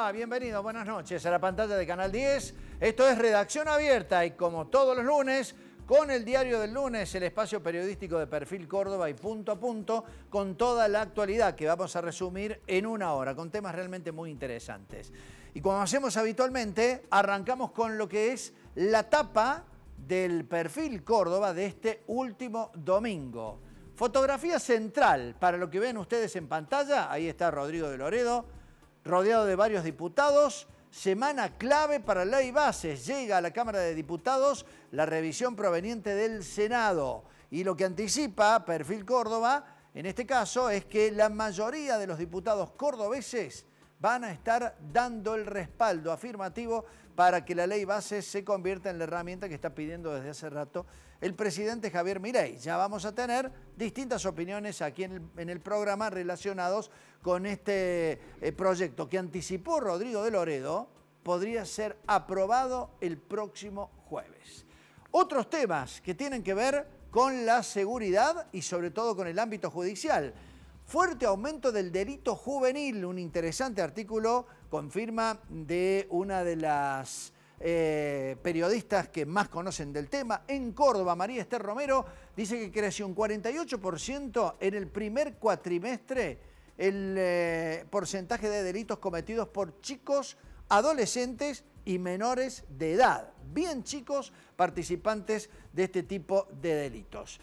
va? Bienvenido, buenas noches a la pantalla de Canal 10. Esto es Redacción Abierta y como todos los lunes, con el Diario del Lunes, el espacio periodístico de Perfil Córdoba y Punto a Punto, con toda la actualidad que vamos a resumir en una hora, con temas realmente muy interesantes. Y como hacemos habitualmente, arrancamos con lo que es la tapa del Perfil Córdoba de este último domingo. Fotografía central para lo que ven ustedes en pantalla. Ahí está Rodrigo de Loredo, rodeado de varios diputados. Semana clave para Ley Bases. Llega a la Cámara de Diputados la revisión proveniente del Senado. Y lo que anticipa Perfil Córdoba, en este caso, es que la mayoría de los diputados cordobeses van a estar dando el respaldo afirmativo para que la Ley Bases se convierta en la herramienta que está pidiendo desde hace rato el presidente Javier Milei. Ya vamos a tener distintas opiniones aquí en el programa relacionados con este proyecto que anticipó Rodrigo de Loredo, podría ser aprobado el próximo jueves. Otros temas que tienen que ver con la seguridad y sobre todo con el ámbito judicial. Fuerte aumento del delito juvenil. Un interesante artículo confirma de una de las periodistas que más conocen del tema en Córdoba, María Esther Romero, dice que creció un 48% en el primer cuatrimestre el porcentaje de delitos cometidos por chicos, adolescentes y menores de edad. Bien chicos participantes de este tipo de delitos.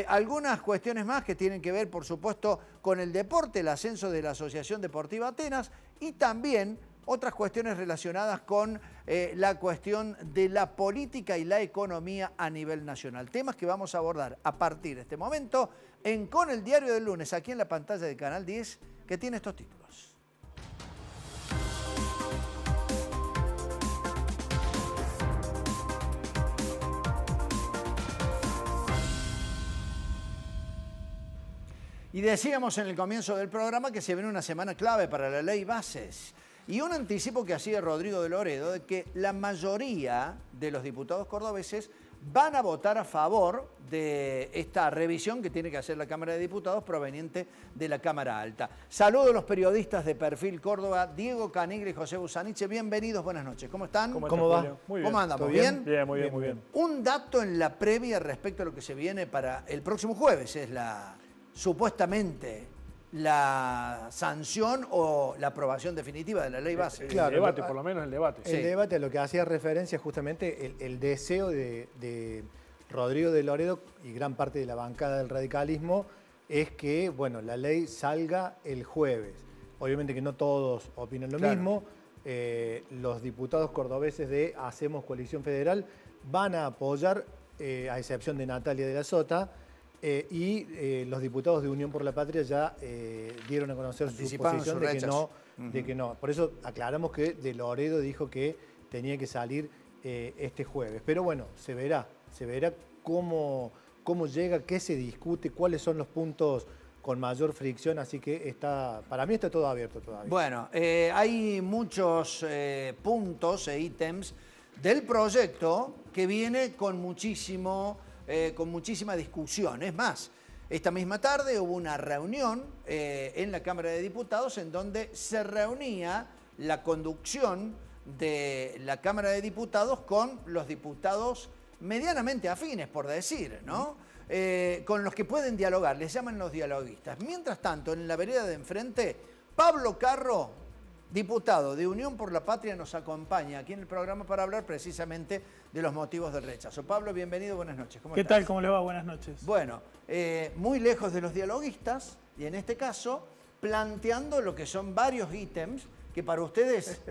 Algunas cuestiones más que tienen que ver, por supuesto, con el deporte, el ascenso de la Asociación Deportiva Atenas y también otras cuestiones relacionadas con la cuestión de la política y la economía a nivel nacional. Temas que vamos a abordar a partir de este momento en Con el Diario del Lunes, aquí en la pantalla de Canal 10, que tiene estos títulos. Y decíamos en el comienzo del programa que se viene una semana clave para la Ley Bases. Y un anticipo que hacía Rodrigo de Loredo de que la mayoría de los diputados cordobeses van a votar a favor de esta revisión que tiene que hacer la Cámara de Diputados proveniente de la Cámara Alta. Saludo a los periodistas de Perfil Córdoba, Diego Caniglia y José Busaniche. Bienvenidos, buenas noches. ¿Cómo están? ¿Cómo va? Muy bien. ¿Cómo andamos? ¿Bien? Bien, muy bien, muy bien. Un dato en la previa respecto a lo que se viene para el próximo jueves es supuestamente la sanción o la aprobación definitiva de la Ley Base. Claro, el debate, por lo menos el debate. El debate a lo que hacía referencia justamente el deseo de Rodrigo de Loredo y gran parte de la bancada del radicalismo es que, bueno, la ley salga el jueves. Obviamente que no todos opinan lo mismo. Los diputados cordobeses de Hacemos Coalición Federal van a apoyar, a excepción de Natalia de la Sota, y los diputados de Unión por la Patria ya dieron a conocer su posición de que no. Por eso aclaramos que de Loredo dijo que tenía que salir este jueves. Pero bueno, se verá cómo llega, qué se discute, cuáles son los puntos con mayor fricción, así que para mí está todo abierto todavía. Bueno, hay muchos puntos e ítems del proyecto que viene con muchísima discusión. Es más, esta misma tarde hubo una reunión en la Cámara de Diputados en donde se reunía la conducción de la Cámara de Diputados con los diputados medianamente afines, por decir, ¿no? Con los que pueden dialogar, les llaman los dialoguistas. Mientras tanto, en la vereda de enfrente, Pablo Carro, diputado de Unión por la Patria, nos acompaña aquí en el programa para hablar precisamente de los motivos del rechazo. Pablo, bienvenido, buenas noches. ¿Cómo estás? ¿Qué tal? ¿Cómo le va? Buenas noches. Bueno, muy lejos de los dialoguistas y en este caso planteando lo que son varios ítems que para ustedes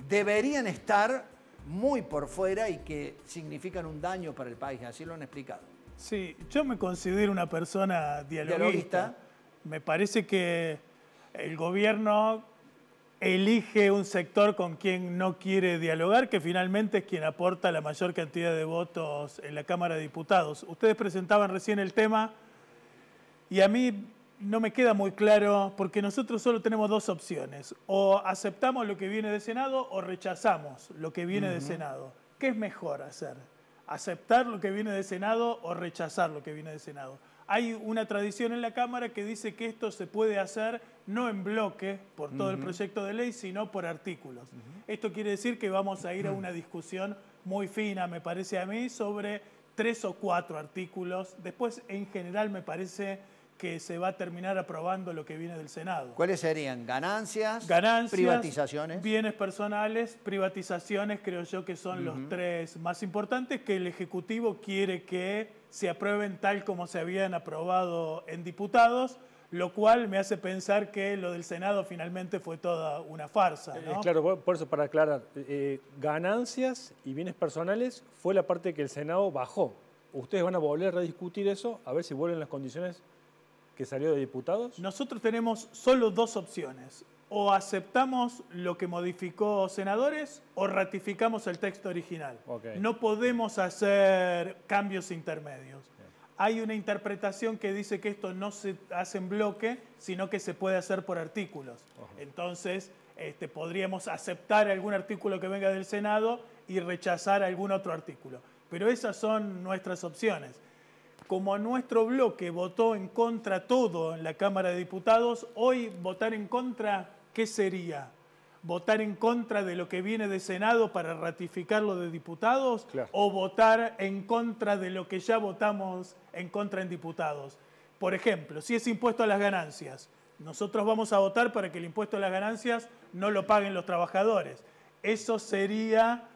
deberían estar muy por fuera y que significan un daño para el país, así lo han explicado. Sí, yo me considero una persona dialoguista. Me parece que el gobierno elige un sector con quien no quiere dialogar, que finalmente es quien aporta la mayor cantidad de votos en la Cámara de Diputados. Ustedes presentaban recién el tema y a mí no me queda muy claro porque nosotros solo tenemos dos opciones. O aceptamos lo que viene de Senado o rechazamos lo que viene de Senado. ¿Qué es mejor hacer? ¿Aceptar lo que viene de Senado o rechazar lo que viene de Senado? Hay una tradición en la Cámara que dice que esto se puede hacer no en bloque por todo el proyecto de ley, sino por artículos. Esto quiere decir que vamos a ir a una discusión muy fina, me parece a mí, sobre 3 o 4 artículos. Después, en general, me parece que se va a terminar aprobando lo que viene del Senado. ¿Cuáles serían? ¿Ganancias? ¿Privatizaciones? Bienes personales, privatizaciones, creo yo que son los 3 más importantes, que el Ejecutivo quiere que se aprueben tal como se habían aprobado en diputados, lo cual me hace pensar que lo del Senado finalmente fue toda una farsa, ¿no? Claro, por eso, para aclarar, ganancias y bienes personales fue la parte que el Senado bajó. ¿Ustedes van a volver a rediscutir eso, a ver si vuelven las condiciones que salió de diputados? Nosotros tenemos solo 2 opciones. O aceptamos lo que modificó senadores o ratificamos el texto original. Okay. No podemos hacer cambios intermedios. Hay una interpretación que dice que esto no se hace en bloque, sino que se puede hacer por artículos. Entonces, podríamos aceptar algún artículo que venga del Senado y rechazar algún otro artículo. Pero esas son nuestras opciones. Como nuestro bloque votó en contra todo en la Cámara de Diputados, hoy votar en contra, ¿qué sería? ¿Votar en contra de lo que viene de Senado para ratificarlo de diputados? Claro. ¿O votar en contra de lo que ya votamos en contra en diputados? Por ejemplo, si es impuesto a las ganancias, nosotros vamos a votar para que el impuesto a las ganancias no lo paguen los trabajadores. Eso sería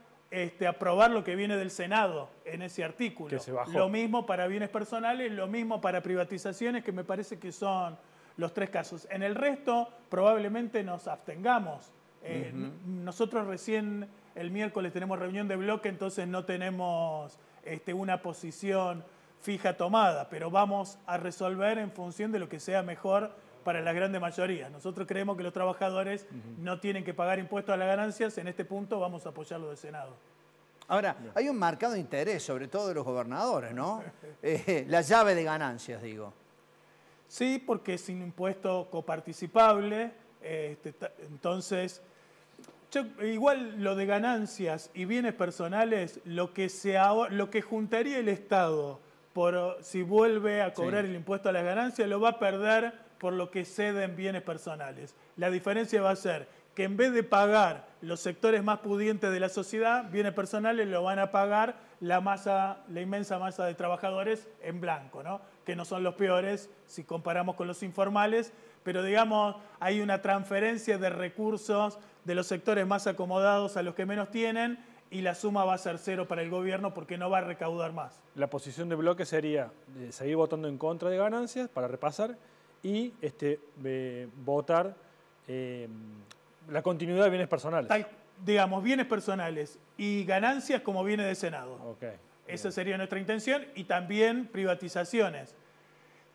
aprobar lo que viene del Senado en ese artículo. Que se bajó. Lo mismo para bienes personales, lo mismo para privatizaciones, que me parece que son los 3 casos. En el resto probablemente nos abstengamos. Nosotros recién el miércoles tenemos reunión de bloque, entonces no tenemos una posición fija tomada, pero vamos a resolver en función de lo que sea mejor para la grande mayoría. Nosotros creemos que los trabajadores no tienen que pagar impuestos a las ganancias. En este punto vamos a apoyar lo del Senado. Ahora, hay un marcado interés, sobre todo de los gobernadores, ¿no? La llave de ganancias, digo. Sí, porque es un impuesto coparticipable. Entonces, igual lo de ganancias y bienes personales, lo que juntaría el Estado si vuelve a cobrar el impuesto a las ganancias, lo va a perder por lo que cede en bienes personales. La diferencia va a ser que en vez de pagar los sectores más pudientes de la sociedad, bienes personales lo van a pagar la inmensa masa de trabajadores en blanco, ¿no? Que no son los peores si comparamos con los informales, pero digamos hay una transferencia de recursos de los sectores más acomodados a los que menos tienen, y la suma va a ser 0 para el gobierno porque no va a recaudar más. La posición de bloque sería seguir votando en contra de ganancias, para repasar, y votar la continuidad de bienes personales. Digamos, bienes personales y ganancias como viene de Senado. Okay. Esa sería nuestra intención, y también privatizaciones.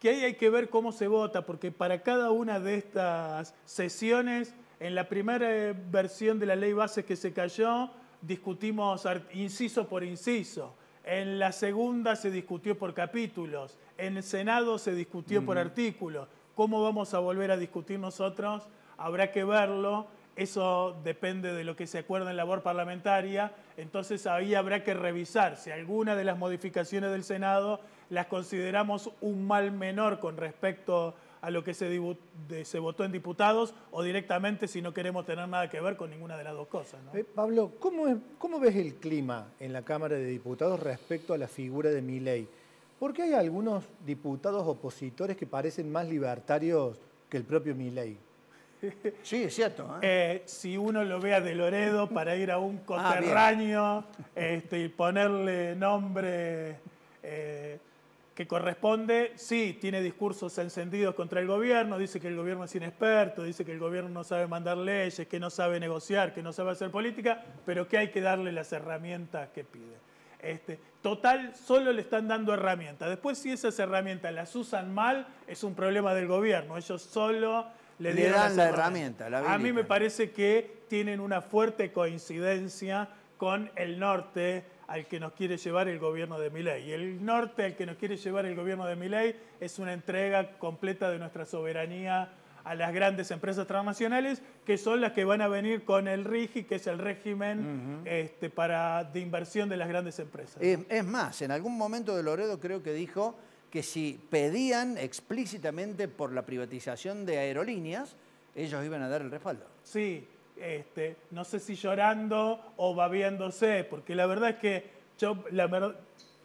Que ahí hay que ver cómo se vota, porque para cada una de estas sesiones, en la primera versión de la ley base que se cayó, discutimos inciso por inciso. En la segunda se discutió por capítulos. En el Senado se discutió por artículos. ¿Cómo vamos a volver a discutir nosotros? Habrá que verlo. Eso depende de lo que se acuerde en labor parlamentaria. Entonces ahí habrá que revisar si alguna de las modificaciones del Senado las consideramos un mal menor con respecto a lo que se votó en diputados, o directamente si no queremos tener nada que ver con ninguna de las dos cosas, ¿no? Pablo, ¿cómo ves el clima en la Cámara de Diputados respecto a la figura de Milei? Porque hay algunos diputados opositores que parecen más libertarios que el propio Milei. Sí, es cierto. Si uno lo ve a De Loredo para ir a un coterráneo y ponerle nombre que corresponde, sí, tiene discursos encendidos contra el gobierno, dice que el gobierno es inexperto, dice que el gobierno no sabe mandar leyes, que no sabe negociar, que no sabe hacer política, pero que hay que darle las herramientas que pide. Total, solo le están dando herramientas. Después, si esas herramientas las usan mal, es un problema del gobierno. Ellos solo le dan la herramienta. A mí me parece que tienen una fuerte coincidencia con el norte al que nos quiere llevar el gobierno de Milei. Y el norte al que nos quiere llevar el gobierno de Milei es una entrega completa de nuestra soberanía a las grandes empresas transnacionales, que son las que van a venir con el RIGI, que es el régimen de inversión de las grandes empresas. Es más, en algún momento De Loredo creo que dijo que si pedían explícitamente por la privatización de aerolíneas, ellos iban a dar el respaldo. Sí, no sé si llorando o babeándose, porque la verdad es que yo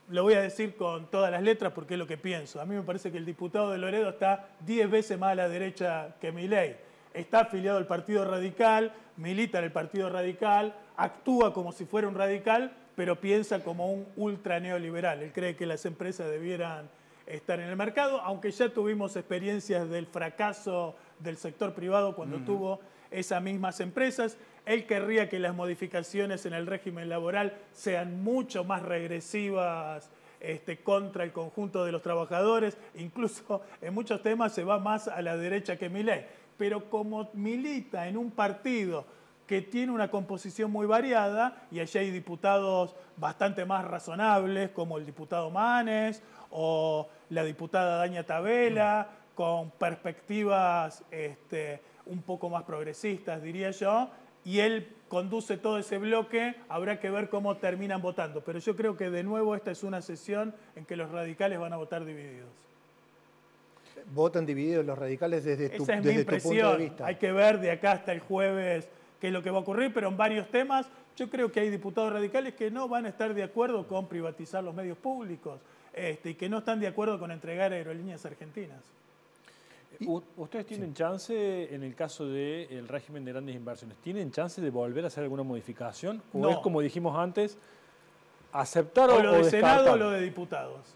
lo voy a decir con todas las letras porque es lo que pienso. A mí me parece que el diputado de Loredo está 10 veces más a la derecha que Milei. Está afiliado al Partido Radical, milita en el Partido Radical, actúa como si fuera un radical, pero piensa como un ultra neoliberal. Él cree que las empresas debieran estar en el mercado, aunque ya tuvimos experiencias del fracaso del sector privado cuando tuvo esas mismas empresas. Él querría que las modificaciones en el régimen laboral sean mucho más regresivas contra el conjunto de los trabajadores. Incluso en muchos temas se va más a la derecha que Milei. Pero como milita en un partido que tiene una composición muy variada, y allí hay diputados bastante más razonables, como el diputado Manes o la diputada Daña Tabela, con perspectivas un poco más progresistas, diría yo, y él conduce todo ese bloque, habrá que ver cómo terminan votando. Pero yo creo que de nuevo esta es una sesión en que los radicales van a votar divididos. ¿Votan divididos los radicales desde tu punto de vista? Hay que ver de acá hasta el jueves qué es lo que va a ocurrir, pero en varios temas yo creo que hay diputados radicales que no van a estar de acuerdo con privatizar los medios públicos y que no están de acuerdo con entregar Aerolíneas Argentinas. ¿Ustedes tienen chance, en el caso del régimen de grandes inversiones, tienen chance de volver a hacer alguna modificación? ¿O no, es, como dijimos antes, aceptar o lo de descartar? Senado o lo de diputados?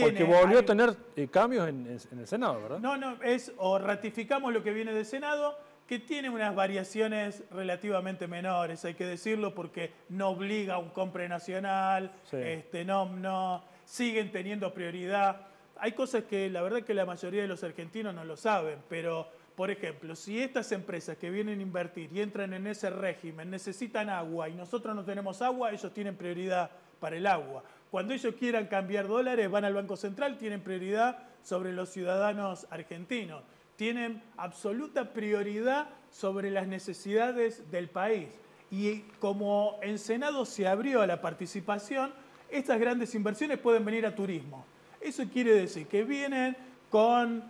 Porque volvió a tener cambios en el Senado, ¿verdad? No, o ratificamos lo que viene del Senado, que tiene unas variaciones relativamente menores, hay que decirlo, porque no obliga a un compre nacional, sí. no siguen teniendo prioridad. Hay cosas que la verdad que la mayoría de los argentinos no lo saben, pero, por ejemplo, si estas empresas que vienen a invertir y entran en ese régimen necesitan agua y nosotros no tenemos agua, ellos tienen prioridad para el agua. Cuando ellos quieran cambiar dólares, van al Banco Central, tienen prioridad sobre los ciudadanos argentinos. Tienen absoluta prioridad sobre las necesidades del país. Y como en Senado se abrió a la participación, estas grandes inversiones pueden venir a turismo. Eso quiere decir que vienen con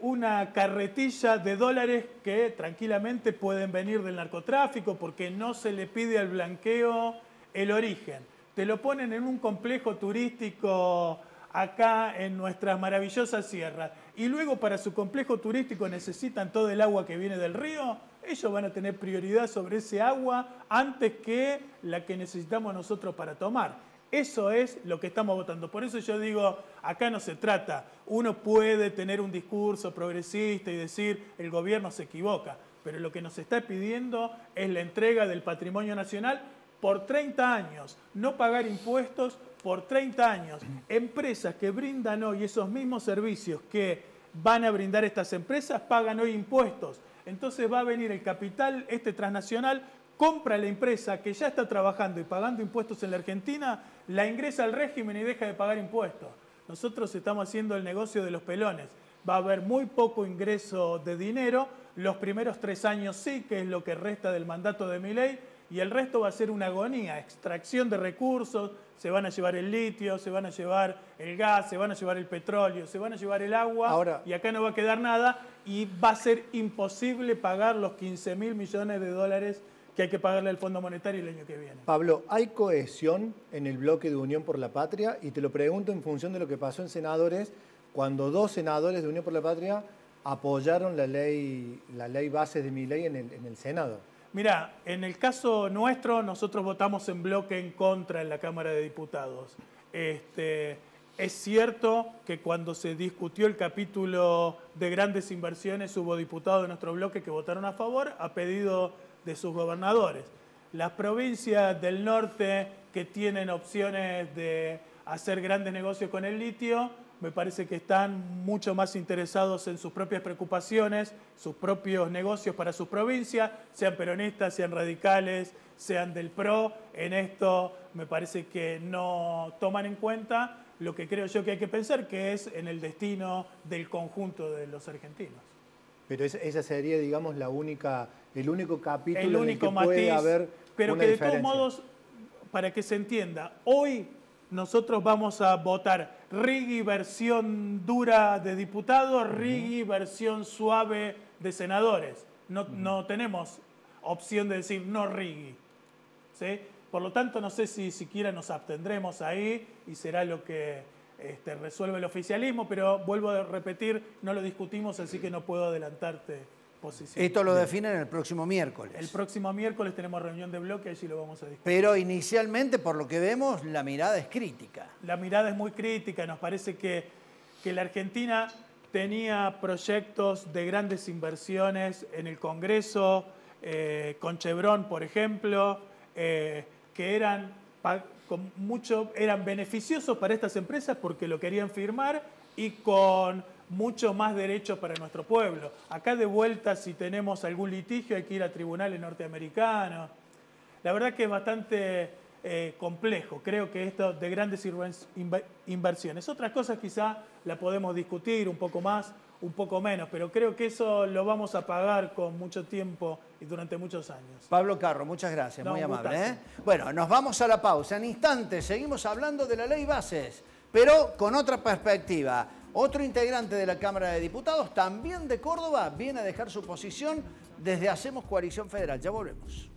una carretilla de dólares que tranquilamente pueden venir del narcotráfico porque no se le pide al blanqueo el origen. Te lo ponen en un complejo turístico acá en nuestras maravillosas sierras y luego para su complejo turístico necesitan todo el agua que viene del río, ellos van a tener prioridad sobre ese agua antes que la que necesitamos nosotros para tomar. Eso es lo que estamos votando. Por eso yo digo, acá no se trata. Uno puede tener un discurso progresista y decir el gobierno se equivoca, pero lo que nos está pidiendo es la entrega del patrimonio nacional por 30 años, no pagar impuestos por 30 años. Empresas que brindan hoy esos mismos servicios que van a brindar estas empresas pagan hoy impuestos. Entonces va a venir el capital transnacional, compra la empresa que ya está trabajando y pagando impuestos en la Argentina, la ingresa al régimen y deja de pagar impuestos. Nosotros estamos haciendo el negocio de los pelones. Va a haber muy poco ingreso de dinero, los primeros 3 años sí, que es lo que resta del mandato de Milei, y el resto va a ser una agonía, extracción de recursos, se van a llevar el litio, se van a llevar el gas, se van a llevar el petróleo, se van a llevar el agua. Ahora, y acá no va a quedar nada y va a ser imposible pagar los 15.000 millones de dólares que hay que pagarle al Fondo Monetario el año que viene. Pablo, ¿hay cohesión en el bloque de Unión por la Patria? Y te lo pregunto en función de lo que pasó en senadores, cuando 2 senadores de Unión por la Patria apoyaron la ley base de Milei en el Senado. Mirá, en el caso nuestro, nosotros votamos en bloque en contra en la Cámara de Diputados. Es cierto que cuando se discutió el capítulo de grandes inversiones, hubo diputados de nuestro bloque que votaron a favor a pedido de sus gobernadores. Las provincias del norte que tienen opciones de hacer grandes negocios con el litio, me parece que están mucho más interesados en sus propias preocupaciones, sus propios negocios para sus provincias, sean peronistas, sean radicales, sean del PRO. En esto me parece que no toman en cuenta lo que creo yo que hay que pensar, que es en el destino del conjunto de los argentinos. Pero esa sería, digamos, el único capítulo el único en el que puede haber pero una que de diferencia. todos modos, para que se entienda, hoy nosotros vamos a votar Rigui versión dura de diputado, Rigui versión suave de senadores. No tenemos opción de decir no Rigui, ¿sí? Por lo tanto, no sé si siquiera nos abstendremos ahí y será lo que resuelve el oficialismo, pero vuelvo a repetir, no lo discutimos, así que no puedo adelantarte posición. Esto lo definen el próximo miércoles. El próximo miércoles tenemos reunión de bloque, allí lo vamos a discutir. Pero inicialmente, por lo que vemos, la mirada es crítica. La mirada es muy crítica, nos parece que la Argentina tenía proyectos de grandes inversiones en el Congreso, con Chevron, por ejemplo, que eran beneficiosos para estas empresas porque lo querían firmar y con mucho más derechos para nuestro pueblo. Acá de vuelta, si tenemos algún litigio, hay que ir a tribunales norteamericanos. La verdad que es bastante complejo. Creo que esto de grandes inversiones. Otras cosas quizá la podemos discutir un poco más, un poco menos, pero creo que eso lo vamos a pagar con mucho tiempo y durante muchos años. Pablo Carro, muchas gracias, muy amable. Bueno, nos vamos a la pausa. En instantes seguimos hablando de la ley Bases, pero con otra perspectiva. Otro integrante de la Cámara de Diputados, también de Córdoba, viene a dejar su posición desde Hacemos Coalición Federal. Ya volvemos.